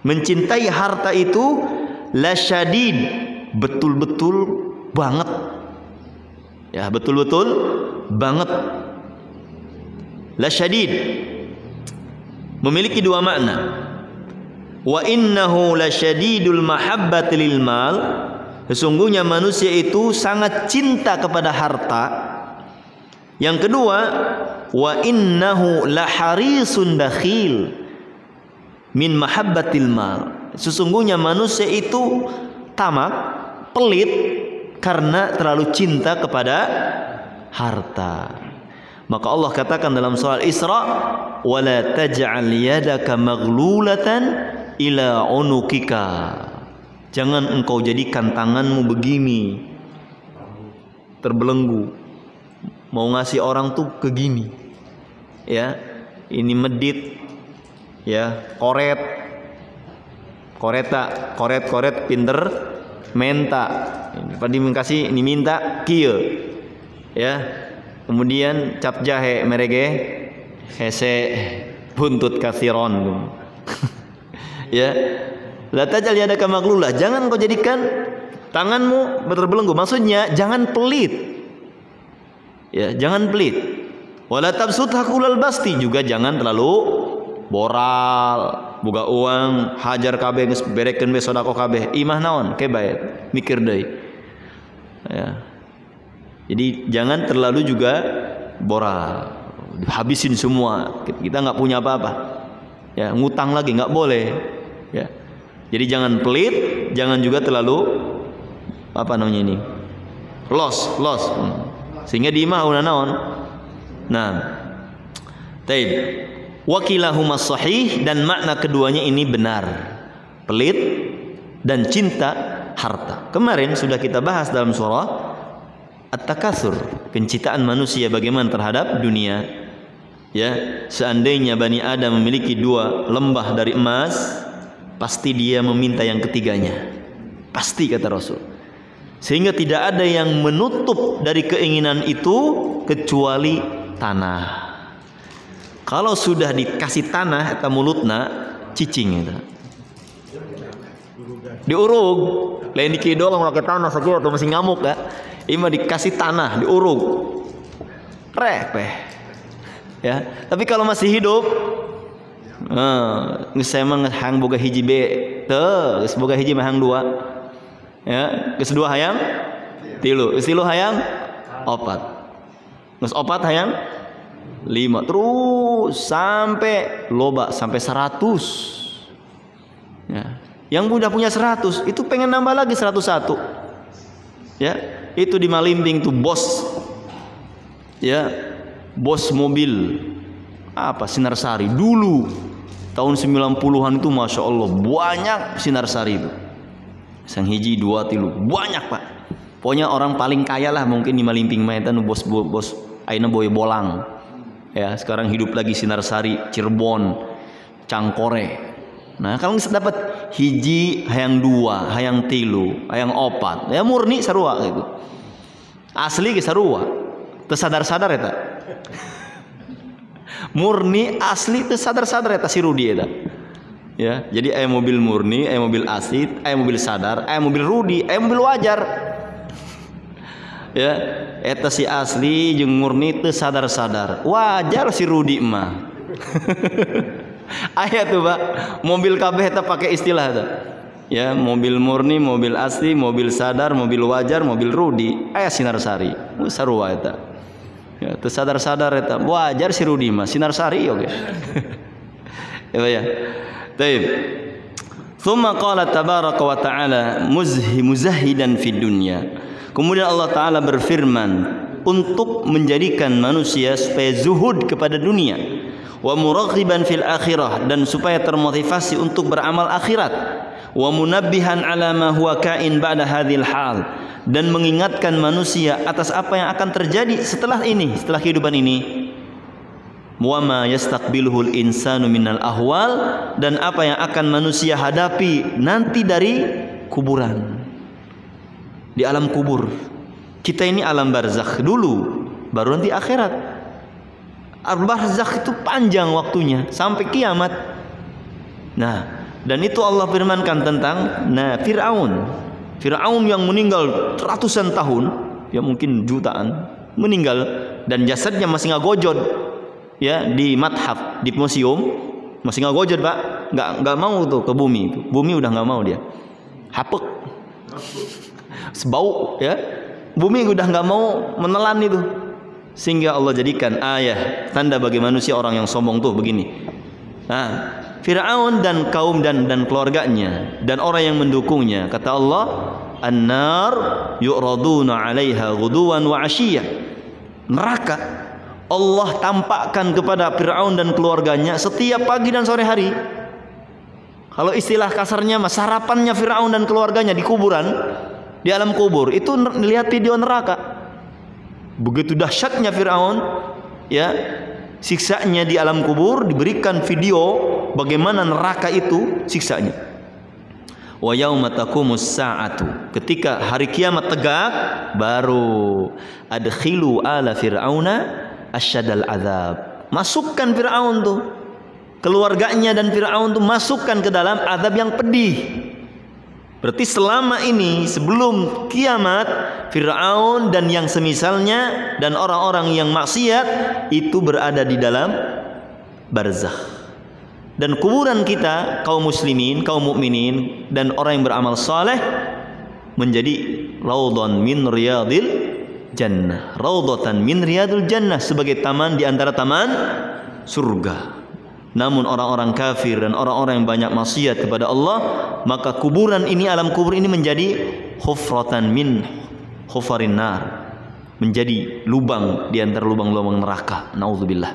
Mencintai harta itu lasyadid, betul-betul banget. Ya, betul-betul banget. Lasyadid memiliki dua makna. Wa innahu lasyadidul mahabbati lil mal. Sesungguhnya manusia itu sangat cinta kepada harta. Yang kedua, wa innahu laharisun dakhil min mahabbatil mal. Sesungguhnya manusia itu tamak, pelit karena terlalu cinta kepada harta. Maka Allah katakan dalam surah Al-Isra, wala taj'al yadaka maghlulatan ila unukika. Jangan engkau jadikan tanganmu begini, terbelenggu, mau ngasih orang tuh ke gini, ya, ini medit, ya, koret pinter menta, tadi mengkasih ini minta kieu, ya, kemudian cap jahe merege hese buntut kasiron. Ya, la tajal yadaka maglulah, jangan kau jadikan tanganmu terbelenggu, maksudnya jangan pelit. Ya, jangan pelit. Wala tabsutha kullal basti, juga jangan terlalu boral, boga uang, hajar kabeh geus berekeun we sedekah kabeh. Imah naon? Ke bae, mikir deui. Ya. Jadi jangan terlalu juga boral, habisin semua. Kita enggak punya apa-apa. Ya, ngutang lagi enggak boleh. Ya. Jadi jangan pelit, jangan juga terlalu apa namanya ini? Los. Sehingga di imah naon? Nah, taib. Wakilahuma sahih, dan makna keduanya ini benar. Pelit dan cinta harta. Kemarin sudah kita bahas dalam surah At-Takatsur, kecintaan manusia bagaimana terhadap dunia. Ya, seandainya Bani Adam memiliki 2 lembah dari emas, pasti dia meminta yang ketiganya. Pasti, kata Rasul. Sehingga tidak ada yang menutup dari keinginan itu kecuali tanah. Kalau sudah dikasih tanah eta mulutna cicing eta. Diurug, lain dikidol ngake tanah sakieu atuh masih ngamuk ya. Ima dikasih tanah, diurug. Repeh. Ya, tapi kalau masih hidup geus emang hang boga hiji be teu, geus boga hiji mah hang 2. Ya, geus 2 hayang 3, geus 3 hayang 4. Geus 4 hayang 5, terus sampai loba sampai 100. Ya. Yang udah punya 100 itu pengen nambah lagi 101. Ya, itu di Malimping tuh bos. Ya, bos mobil apa Sinarsari dulu tahun 90-an itu, masya Allah banyak Sinarsari itu. Sang hiji 2 3 banyak pak. Pokoknya orang paling kaya lah mungkin di Malimping mah eta nu bos ayeuna boy bolang. Ya, sekarang hidup lagi Sinarsari, Cirebon, Cangkore. Nah, kalau dapat hiji hayang 2, hayang 3, hayang 4, ya murni sarua gitu. Asli ge sarua. Teu sadar-sadar eta. Murni asli teu sadar-sadar eta si Rudi eta. Ya, jadi aya mobil murni, aya mobil asli, aya mobil sadar, aya mobil Rudi, aya mobil wajar. Ya, eta si asli jeung murni teu sadar-sadar. Wajar si Rudi mah. Aya tuh, Pak. Mobil kabeh eta pakai istilah eta. Ya, mobil murni, mobil asli, mobil sadar, mobil wajar, mobil Rudi. Aya Sinarsari. Sarua eta. Ya, teu sadar-sadar eta. Wajar si Rudi mah, Sinarsari oge. Ya. Taib. Tsumma qala tabaraka wa ta'ala muzahidan fid dunya. Kemudian Allah Ta'ala berfirman untuk menjadikan manusia supaya zuhud kepada dunia, wa muraghiban fil akhirah, dan supaya termotivasi untuk beramal akhirat, wa munabbihan ala ma huwa kain ba'da hadhil hal, dan mengingatkan manusia atas apa yang akan terjadi setelah ini, setelah kehidupan ini, wa ma yastaqbiluhul insanu minal ahwal, dan apa yang akan manusia hadapi nanti dari kuburan. Di alam kubur. Kita ini alam barzakh dulu, baru nanti akhirat. Alam barzakh itu panjang waktunya sampai kiamat. Nah, dan itu Allah firmankan tentang Fir'aun. Fir'aun yang meninggal ratusan tahun, ya mungkin jutaan, meninggal dan jasadnya masih ngagojod. Ya, di mathaf, di museum masih ngagojod, Pak. Enggak mau tuh ke bumi itu. Bumi udah enggak mau dia. Hapek. Sebau, ya, bumi udah nggak mau menelan itu, sehingga Allah jadikan ayat tanda bagi manusia orang yang sombong tuh begini. Nah, Fir'aun dan kaum dan keluarganya dan orang yang mendukungnya, kata Allah, an-nar yu'raduna 'alaiha ghuduwan wa 'ashiyya. Neraka Allah tampakkan kepada Fir'aun dan keluarganya setiap pagi dan sore hari. Kalau istilah kasarnya mas, sarapannya Fir'aun dan keluarganya di kuburan, di alam kubur itu lihat video neraka. Begitu dahsyatnya Fir'aun, ya, siksanya di alam kubur, diberikan video bagaimana neraka itu siksanya. Wa yauma taqumus sa'atu, ketika hari kiamat tegak, baru adkhilu ala fir'auna asyadal azab. Masukkan Fir'aun tuh, keluarganya dan Fir'aun tuh masukkan ke dalam azab yang pedih. Berarti selama ini sebelum kiamat, Fir'aun dan yang semisalnya dan orang-orang yang maksiat itu berada di dalam barzakh. Dan kuburan kita, kaum muslimin, kaum mukminin dan orang yang beramal saleh, menjadi raudhan min riyadil jannah. Raudhatan min riyadil jannah, sebagai taman di antara taman surga. Namun orang-orang kafir dan orang-orang yang banyak maksiat kepada Allah, maka kuburan ini, alam kubur ini menjadi hufratan min hufarin nar. menjadi lubang di antara lubang-lubang neraka. Nauzubillah.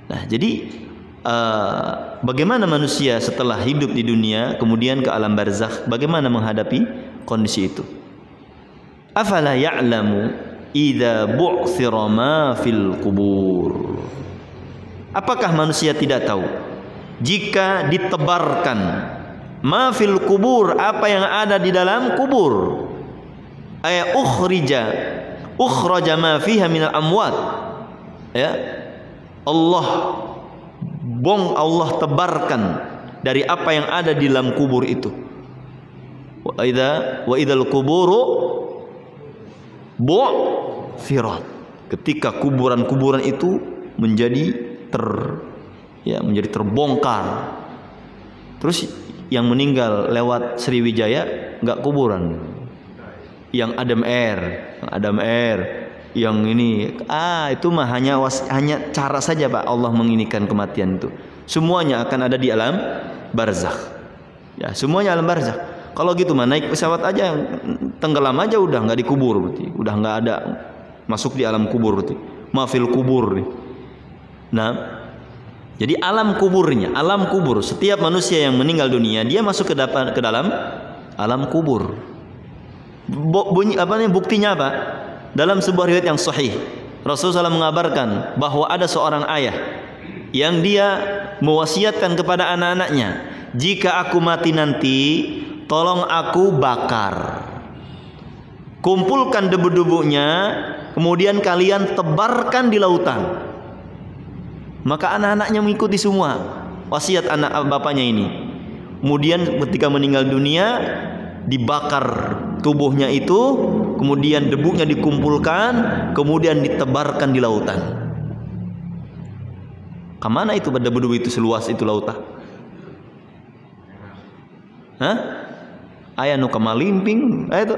Nah, jadi bagaimana manusia setelah hidup di dunia kemudian ke alam barzakh, bagaimana menghadapi kondisi itu? Afala ya'lamu idza bu'thira ma fil kubur. Apakah manusia tidak tahu jika ditebarkan ma fil kubur, apa yang ada di dalam kubur? Ay ukhraja ma fiha minal amwat. Ya. Allah tebarkan dari apa yang ada di dalam kubur itu. Wa idzal quburu bu'thirat. Ketika kuburan-kuburan itu menjadi menjadi terbongkar. Terus yang meninggal lewat Sriwijaya enggak kuburan. Yang Adam Air, yang ini itu mah hanya cara saja Pak Allah menginikan kematian itu. Semuanya akan ada di alam barzakh. Ya, semuanya alam barzakh. Kalau gitu mah naik pesawat aja tenggelam aja udah enggak dikubur berarti. Udah enggak ada masuk di alam kubur berarti. Mafil kubur nih. Nah, jadi alam kuburnya, alam kubur. Setiap manusia yang meninggal dunia dia masuk ke dalam alam kubur. Buktinya apa? Dalam sebuah riwayat yang sahih, Rasulullah SAW mengabarkan bahwa ada seorang ayah yang dia mewasiatkan kepada anak-anaknya, jika aku mati nanti, tolong aku bakar. Kumpulkan debu-debunya, kemudian kalian tebarkan di lautan. Maka anak-anaknya mengikuti semua wasiat anak bapaknya ini. Kemudian ketika meninggal dunia, dibakar tubuhnya itu, kemudian debunya dikumpulkan, kemudian ditebarkan di lautan. Kemana itu debu-debu itu seluas itu lautan? Hah? Ayah nu kamalimping, itu.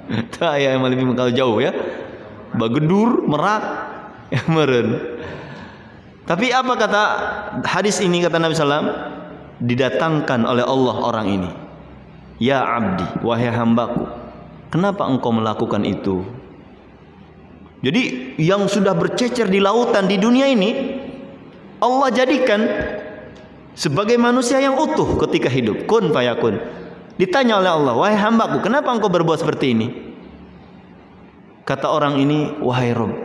Itu ayah yang malimping kalau jauh ya. Bagedur, Merak, ya meren. Tapi apa kata hadis ini, kata Nabi SAW, didatangkan oleh Allah orang ini. Ya abdi, wahai hambaku, kenapa engkau melakukan itu? Jadi yang sudah bercecer di lautan di dunia ini, Allah jadikan sebagai manusia yang utuh ketika hidup. Kun fayakun. Ditanya oleh Allah, wahai hambaku, kenapa engkau berbuat seperti ini? Kata orang ini, wahai Rabb,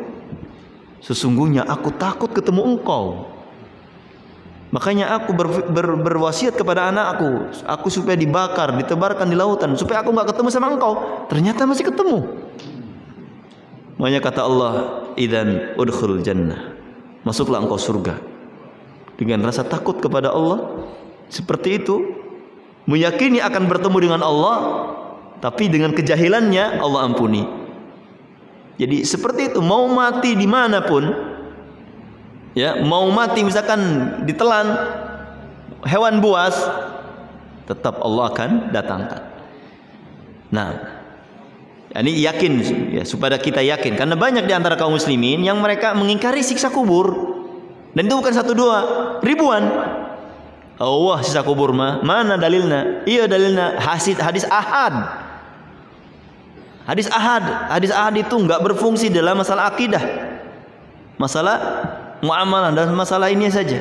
sesungguhnya aku takut ketemu engkau. Makanya aku berwasiat kepada anakku, aku supaya dibakar, ditebarkan di lautan, supaya aku nggak ketemu sama engkau. Ternyata masih ketemu. Makanya kata Allah, idzan udkhulul jannah, masuklah engkau surga. Dengan rasa takut kepada Allah seperti itu, meyakini akan bertemu dengan Allah, tapi dengan kejahilannya Allah ampuni. Jadi seperti itu, mau mati dimanapun, ya, mau mati misalkan ditelan hewan buas, tetap Allah akan datangkan. Nah, ini yakin ya, supaya kita yakin, karena banyak di antara kaum muslimin yang mereka mengingkari siksa kubur, dan itu bukan satu dua, ribuan. Allah siksa kubur mah mana dalilnya? Iya dalilnya hadis ahad. Hadis ahad itu enggak berfungsi dalam masalah akidah, masalah muamalah, dan masalah ini saja.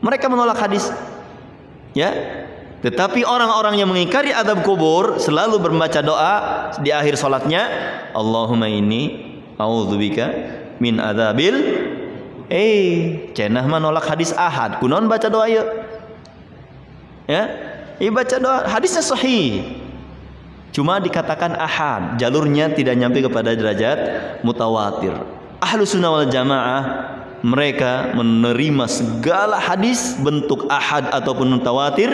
Mereka menolak hadis. Ya. Tetapi orang-orang yang mengingkari azab kubur selalu membaca doa di akhir salatnya, Allahumma inni a'udzubika min adzabil cenah menolak hadis ahad. Kunaon baca doa ya? Ya, baca doa, hadisnya sahih. Cuma dikatakan ahad, jalurnya tidak nyampe kepada derajat mutawatir. Ahlus sunnah wal jamaah mereka menerima segala hadis bentuk ahad ataupun mutawatir,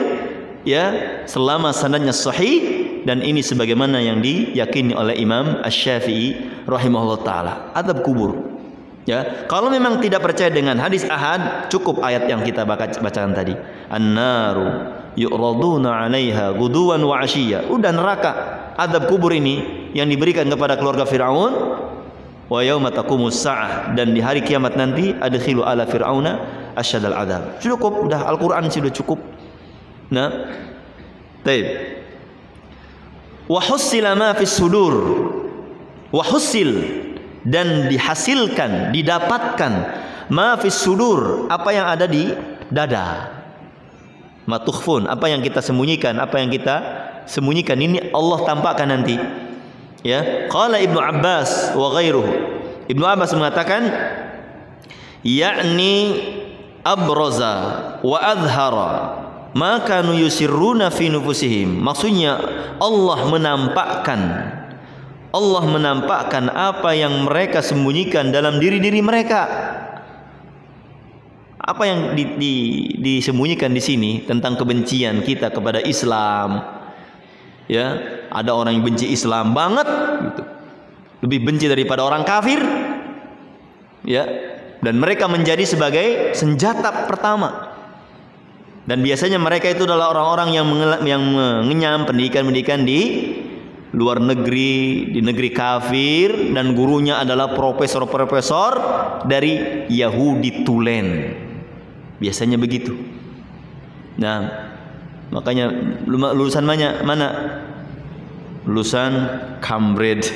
ya, selama sanadnya sahih, dan ini sebagaimana yang diyakini oleh Imam Asy-Syafi'i rahimahullah taala. Azab kubur. Ya, kalau memang tidak percaya dengan hadis ahad, cukup ayat yang kita bacakan tadi. An-naru yu'raduna 'alaiha ghuduwan wa 'ashiyya. Udah neraka. Azab kubur ini yang diberikan kepada keluarga Firaun. Wa yauma taqumus sa'ah, dan di hari kiamat nanti adkhilu ala fir'auna asyadal adzab. Cukup, udah Al-Qur'an sudah cukup. Nah, baik. Wa hussila ma fis sudur. wa husil, dan dihasilkan, didapatkan, ma fis sudur, apa yang ada di dada. Ma tukhfun, apa yang kita sembunyikan, apa yang kita sembunyikan ini Allah tampakkan nanti. Ya, qala Ibnu Abbas wa ghairuhu. Ibnu Abbas mengatakan, yakni abraza wa adhara ma kanu yusirruna fi nufusihim. Maksudnya Allah menampakkan apa yang mereka sembunyikan dalam diri-diri mereka. Apa yang disembunyikan di sini tentang kebencian kita kepada Islam. Ya, ada orang yang benci Islam banget gitu. Lebih benci daripada orang kafir. Ya, dan mereka menjadi sebagai senjata pertama. Dan biasanya mereka itu adalah orang-orang yang mengenyam pendidikan-pendidikan di luar negeri, di negeri kafir, dan gurunya adalah profesor-profesor dari Yahudi tulen. Biasanya begitu. Nah, makanya lulusan mana? Lulusan Cambridge,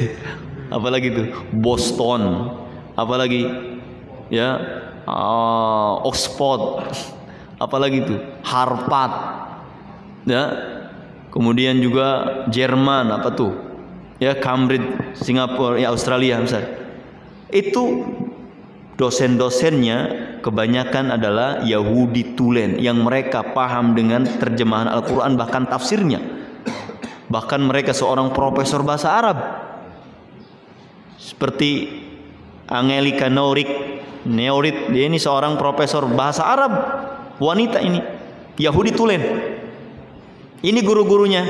apalagi itu Boston, apalagi ya Oxford, apalagi itu Harvard, ya. Kemudian juga Jerman, apa tuh? Ya, Cambridge, Singapura, ya Australia misalnya. Itu dosen-dosennya kebanyakan adalah Yahudi tulen yang mereka paham dengan terjemahan Al-Quran, bahkan tafsirnya. Bahkan mereka seorang profesor bahasa Arab seperti Angelika Neorit, dia ini seorang profesor bahasa Arab, wanita ini Yahudi tulen. Ini guru-gurunya.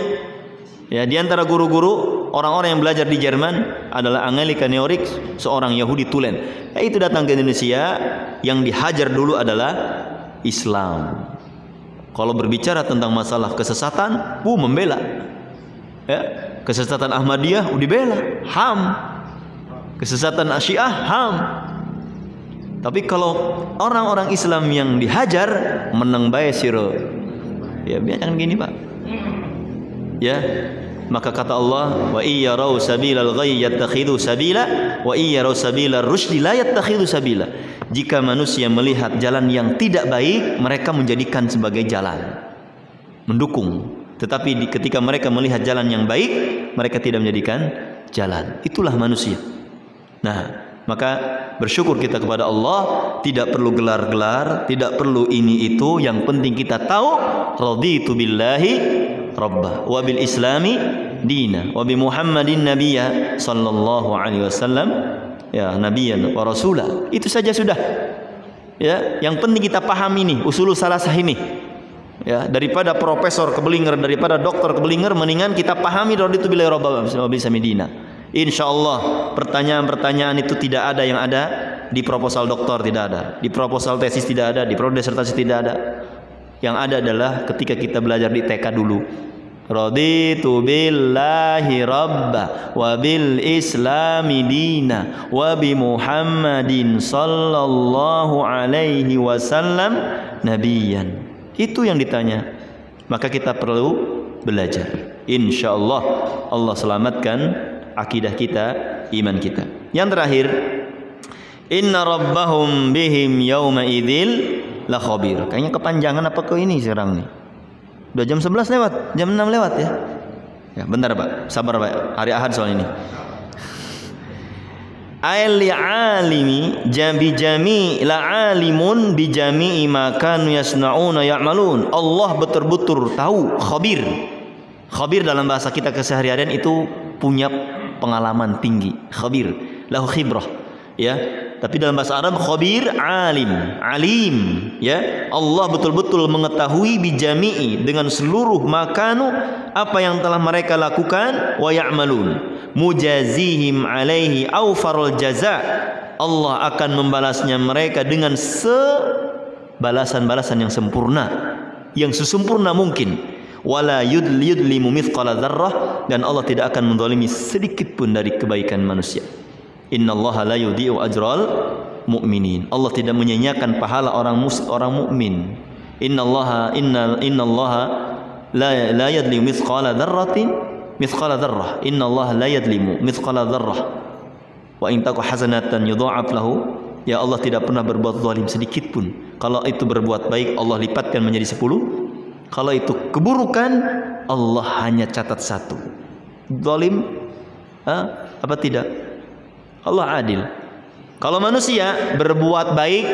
Ya, di antara guru-guru orang-orang yang belajar di Jerman adalah Angelika Neorit, seorang Yahudi tulen. Itu datang ke Indonesia, yang dihajar dulu adalah Islam. Kalau berbicara tentang masalah kesesatan, membela. Ya, kesesatan Ahmadiyah dibela, HAM. Kesesatan Syiah, HAM. Tapi kalau orang-orang Islam yang dihajar, menang bae siro. Ya, biarkan gini, Pak. Ya, maka kata Allah, wa iyyarau sabilal ghayy yattakhidhu sabila wa iyyarau sabilar rusydi la yattakhidhu sabila. Jika manusia melihat jalan yang tidak baik, mereka menjadikan sebagai jalan, mendukung. Tetapi ketika mereka melihat jalan yang baik, mereka tidak menjadikan jalan. Itulah manusia. Nah, maka bersyukur kita kepada Allah, tidak perlu gelar-gelar, tidak perlu ini itu, yang penting kita tahu raditu billahi Rabbah wa bil islami dina wa bi Muhammadin nabiyya sallallahu alaihi wasallam, ya, nabiyan wa rasula. Itu saja sudah. Ya, yang penting kita paham ini usulul salasah ini. Ya, daripada profesor kebelinger, daripada dokter kebelinger, mendingan kita pahami raditu billahi Rabbah wa bil islami dina. Insyaallah pertanyaan-pertanyaan itu tidak ada yang ada di proposal doktor, tidak ada di proposal tesis, tidak ada di proposal disertasi, tidak ada. Yang ada adalah ketika kita belajar di TK dulu. Raditu billahi rabba wa bil islami dina wa bi Muhammadin sallallahu alaihi wasallam nabiyan. Itu yang ditanya. Maka kita perlu belajar. Insyaallah Allah selamatkan akidah kita, iman kita. Yang terakhir, inna rabbahum bihim yawma idzil la khabir. Kayaknya kepanjangan apa ke ini sekarang nih. Udah jam 11 lewat, jam 6 lewat ya. Ya, bentar Pak, sabar Pak. Hari Ahad soal ini. Ail alimi jabi jami la alimun bi jami'i ma kanu yasnauna ya'malun. Allah betul-betul tahu, khabir. Khabir dalam bahasa kita keseharian itu punya pengalaman tinggi. Khabir, lahu khibrah. Ya, tapi dalam bahasa Arab khabir alim, ya. Allah betul-betul mengetahui bijami'i, dengan seluruh makanu, apa yang telah mereka lakukan, wa ya'malun mujazihim alaihi awfarul jaza. Allah akan membalasnya mereka dengan balasan-balasan yang sempurna, yang sesempurna mungkin. Wala yudlimu mithqala dzarrah, dan Allah tidak akan menzalimi sedikit pun dari kebaikan manusia. Innallaha la yudhi'u ajral mu'minin. Allah tidak menyanyiakan pahala orang mukmin. Innallaha la yadlimu mithqala dzarrah. Innallaha la yadlimu mithqala dzarrah. Wa in taku hasanatan yudha'af lahu. Ya Allah tidak pernah berbuat zalim sedikit pun. Kalau itu berbuat baik, Allah lipatkan menjadi 10. Kalau itu keburukan, Allah hanya catat 1. Zalim apa tidak? Allah adil. Kalau manusia berbuat baik,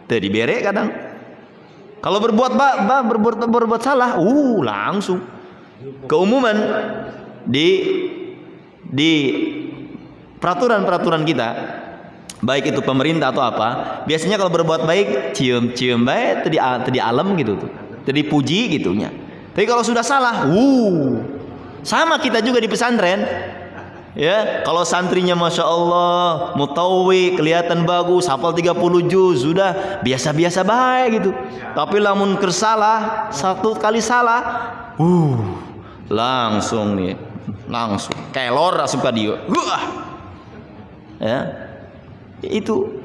tadi bere kadang. Kalau berbuat salah, langsung. Keumuman di peraturan-peraturan kita, baik itu pemerintah atau apa, biasanya kalau berbuat baik cium baik tadi alam gitu tuh. Tadi puji gitunya. Tapi kalau sudah salah, sama kita juga di pesantren. Ya, kalau santrinya Masya Allah mutawwi, kelihatan bagus, hafal 30 juz, sudah biasa-biasa baik gitu. Tapi lamun kersalah, satu kali salah, langsung kelor suka dia. Ya. Itu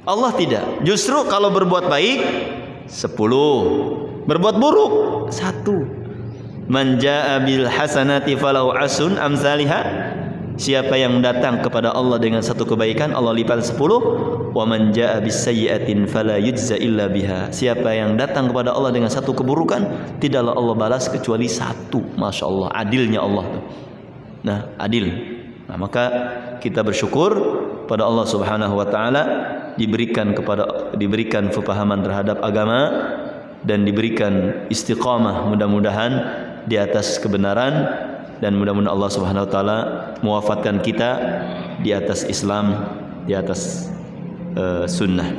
Allah tidak. Justru kalau berbuat baik 10, berbuat buruk 1. Man jaa bil hasanati falahu asun amsalihha. Siapa yang datang kepada Allah dengan satu kebaikan, Allah lipat 10. Wa man jaa bis sayyi'atin fala yujza illa biha. Siapa yang datang kepada Allah dengan satu keburukan, tidaklah Allah balas kecuali 1. Masya Allah, adilnya Allah tuh. Nah, adil. Nah, maka kita bersyukur pada Allah Subhanahu wa taala diberikan kepahaman terhadap agama dan diberikan istiqamah, mudah-mudahan di atas kebenaran, dan mudah-mudahan Allah Subhanahu wa taala mewafatkan kita di atas Islam, di atas sunnah.